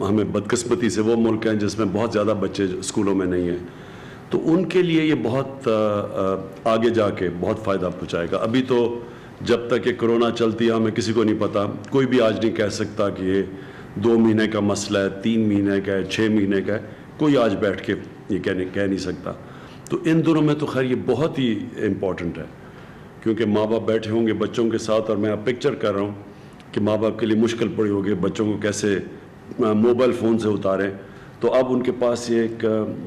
ہمیں بدقسمتی سے وہ ملک ہیں جس میں بہت زیادہ بچے اسکولوں میں نہیں ہیں، تو ان کے لیے یہ بہت آگے جا کے بہت فائدہ پہنچائے گا. ابھی تو جب تک یہ کرونا چلتی ہے ہمیں کسی کو نہیں پتا، کوئی بھی آج نہیں کہہ سکتا کہ یہ 2 مہینے کا مسئلہ ہے، 3 مہینے کا ہے، 6 مہینے کا ہے، کوئی آج بیٹھ کے یہ کہہ نہیں سکتا. تو ان دنوں میں تو خیر یہ بہت ہی امپورٹنٹ ہے، کیونکہ ماں باپ بیٹھے ہوں گے بچوں کے ساتھ، اور میں اب پکچر کر رہا ہوں کہ ماں باپ کے لیے مشکل پڑی ہوگی بچوں کو کیسے موبائل فون سے اتاریں. تو اب ان کے پاس یہ ایک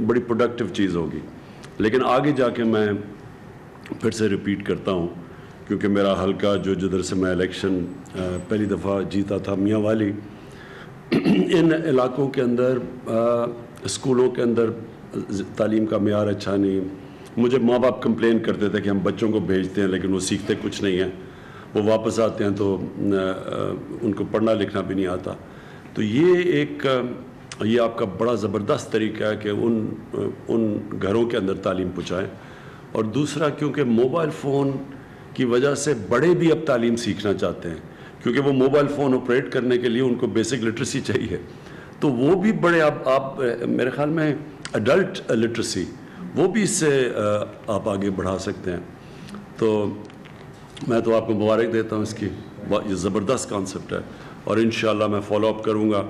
بڑی پروڈکٹیو چیز ہوگی. لیکن آگے جا کے میں پھر سے ریپیٹ کرتا ہوں، کیونکہ میرا حلقہ جو جدھر سے میں الیکشن پہلی دفعہ جیتا تھا، میاں والی، ان علاقوں کے اندر اسکولوں کے اندر تعلیم کا معیار اچھا نہیں. مجھے ماں باپ کمپلین کرتے تھے کہ ہم بچوں کو بھیجتے ہیں لیکن وہ سیکھتے کچھ نہیں ہیں، وہ واپس آتے ہیں تو ان کو پڑھنا لکھنا بھی نہیں آتا. تو یہ آپ کا بڑا زبردست طریقہ ہے کہ ان گھروں کے اندر تعلیم پہنچائیں. اور دوسرا، کیونکہ موبائل فون کی وجہ سے بڑے بھی اب تعلیم سیکھنا چاہتے ہیں، کیونکہ وہ موبائل فون آپریٹ کرنے کے لیے ان کو بیسک لٹریسی چاہیے. تو وہ بھی بڑے آپ میرے خیال میں ایڈلٹ لٹریسی وہ بھی اس سے آپ آگے بڑھا سکتے ہیں. تو میں تو آپ کو مبارک دیتا ہوں اس کی، یہ زبردست کانسیپٹ ہے، اور انشاءاللہ میں فالو اپ کروں گا.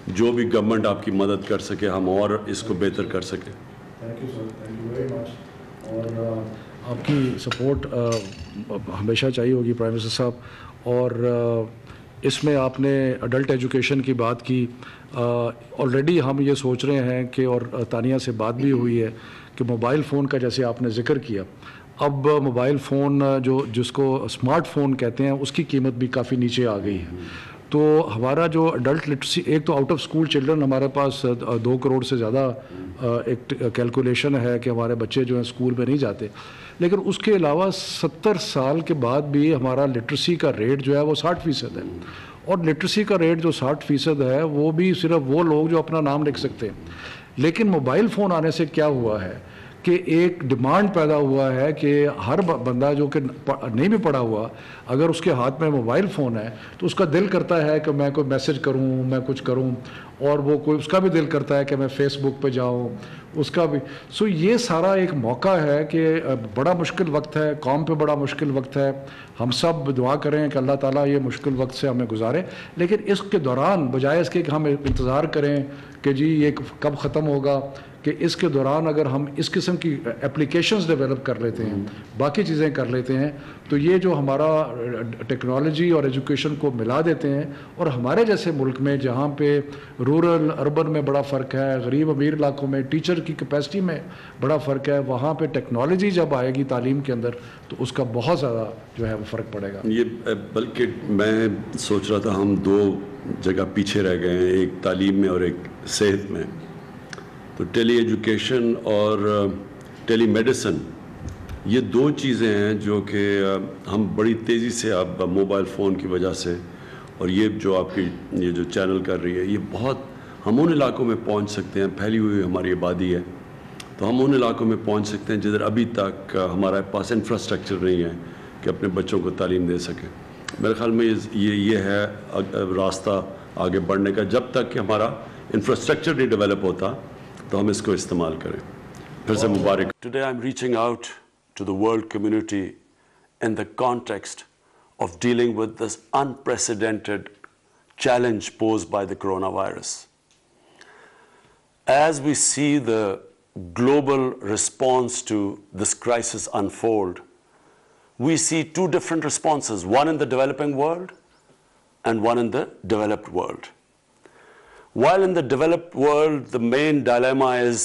جو بھی گورنمنٹ آپ کی مدد کر سکے ہم اور اس کو بہتر کر سکیں. Thank you sir, thank you very much. اور آپ کی سپورٹ ہمیشہ چاہیے ہوگی پرائم منسٹر صاحب. اور اس میں آپ نے اڈلٹ ایجوکیشن کی بات کی. آلریڈی ہم یہ سوچ رہے ہیں کہ، اور تانیہ سے بات بھی ہوئی ہے کہ موبائل فون کا جیسے آپ نے ذکر کیا، اب موبائل فون جس کو اسمارٹ فون کہتے ہیں اس کی قیمت بھی کافی نیچے آ گئی ہے. تو ہمارا جو اڈلٹ لٹریسی، ایک تو آؤٹ آف اسکول چلڈرن ہمارے پاس 2 کروڑ سے زیادہ ایک کیلکولیشن ہے کہ ہمارے بچے جو ہیں اسکول میں نہیں جاتے. لیکن اس کے علاوہ 70 سال کے بعد بھی ہمارا لٹریسی کا ریٹ جو ہے وہ 60% ہے. اور لٹریسی کا ریٹ جو 60% ہے وہ بھی صرف وہ لوگ جو اپنا نام لکھ سکتے ہیں. لیکن موبائل فون آنے سے کیا ہوا ہے کہ ایک ڈیمانڈ پیدا ہوا ہے کہ ہر بندہ جو کہ نہیں بھی پڑھا ہوا، اگر اس کے ہاتھ میں موبائل فون ہے تو اس کا دل کرتا ہے کہ میں کوئی میسج کروں، میں کچھ کروں، اور وہ اس کا بھی دل کرتا ہے کہ میں فیس بک پہ جاؤں، اس کا بھی. سو یہ سارا ایک موقع ہے کہ بڑا مشکل وقت ہے، قوم پہ بڑا مشکل وقت ہے. ہم سب دعا کریں کہ اللہ تعالیٰ یہ مشکل وقت سے ہمیں گزارے. لیکن اس کے دوران بجائے اس کے کہ ہم انتظار کریں کہ جی یہ کب ختم ہوگا، کہ اس کے دوران اگر ہم اس قسم کی اپلیکیشنز ڈیولپ کر لیتے ہیں، باقی چیزیں کر لیتے ہیں، تو یہ جو ہمارا ٹیکنالوجی اور ایجوکیشن کو ملا دیتے ہیں. اور ہمارے جیسے ملک میں جہاں پہ رورل اربن میں بڑا فرق ہے، غریب امیر علاقوں میں ٹیچر کی کیپیسٹی میں بڑا فرق ہے، وہاں پہ ٹیکنالوجی جب آئے گی تعلیم کے اندر تو اس کا بہت زیادہ جو ہے وہ فرق پڑے گا. یہ بلکہ میں سوچ رہا تھا ہم 2 جگہ پیچھے رہ گئے ہیں، ایک تعلیم میں اور ایک صحت میں. تو ٹیلی ایجوکیشن اور ٹیلی میڈیسن یہ 2 چیزیں ہیں جو کہ ہم بڑی تیزی سے اب موبائل فون کی وجہ سے، اور یہ جو آپ کی یہ جو چینل کر رہی ہے، یہ بہت ہم ان علاقوں میں پہنچ سکتے ہیں. پھیلی ہوئی ہماری آبادی ہے تو ہم ان علاقوں میں پہنچ سکتے ہیں جدھر ابھی تک ہمارے پاس انفراسٹرکچر نہیں ہے کہ اپنے بچوں کو تعلیم دے سکیں. میرے خیال میں یہ ہے راستہ آگے بڑھنے کا. جب تک کہ ہمارا انفراسٹرکچر نہیں ڈیولپ ہوتا تو ہم اس کو استعمال کریں. پھر سے مبارک. Today I'm reaching out to the world community in the context of dealing with this unprecedented challenge posed by the coronavirus. As we see the global response to this crisis unfold, we see 2 different responses, one in the developing world and one in the developed world. While in the developed world, the main dilemma is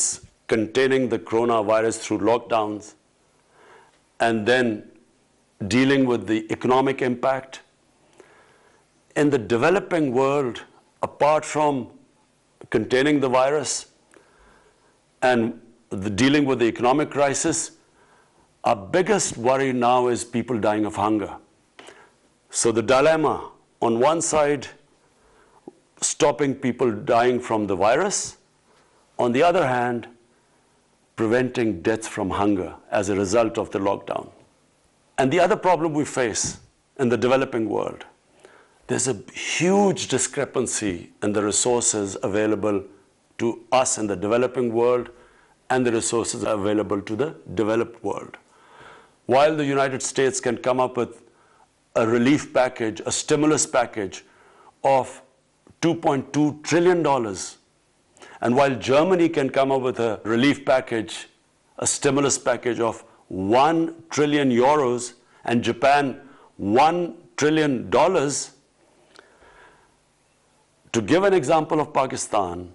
containing the coronavirus through lockdowns and then dealing with the economic impact, in the developing world, apart from containing the virus and dealing with the economic crisis, our biggest worry now is people dying of hunger. So the dilemma, on one side, stopping people dying from the virus, on the other hand, preventing deaths from hunger as a result of the lockdown. And the other problem we face in the developing world there's a huge discrepancy in the resources available to us in the developing world and the resources available to the developed world. While the United States can come up with a relief package, a stimulus package of $2.2 trillion, and while Germany can come up with a relief package, a stimulus package of 1 trillion euros, and Japan $1 trillion, to give an example of Pakistan,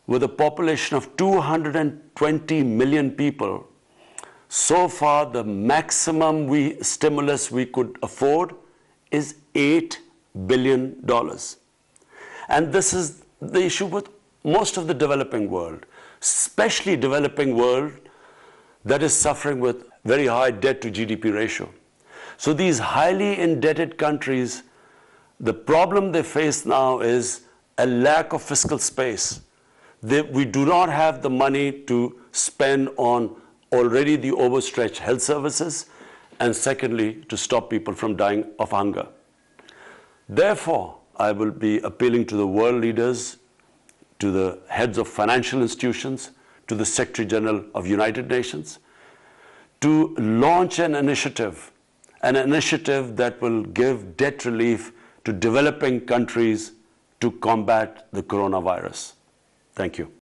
with a population of 220 million people, so far the maximum stimulus we could afford is $8 billion. And this is the issue with most of the developing world, especially developing world that is suffering with very high debt to GDP ratio. So these highly indebted countries, the problem they face now is a lack of fiscal space. We do not have the money to spend on already the overstretched health services, and secondly, to stop people from dying of hunger. Therefore, I will be appealing to the world leaders, to the heads of financial institutions, to the Secretary General of United Nations, to launch an initiative that will give debt relief to developing countries to combat the coronavirus. Thank you.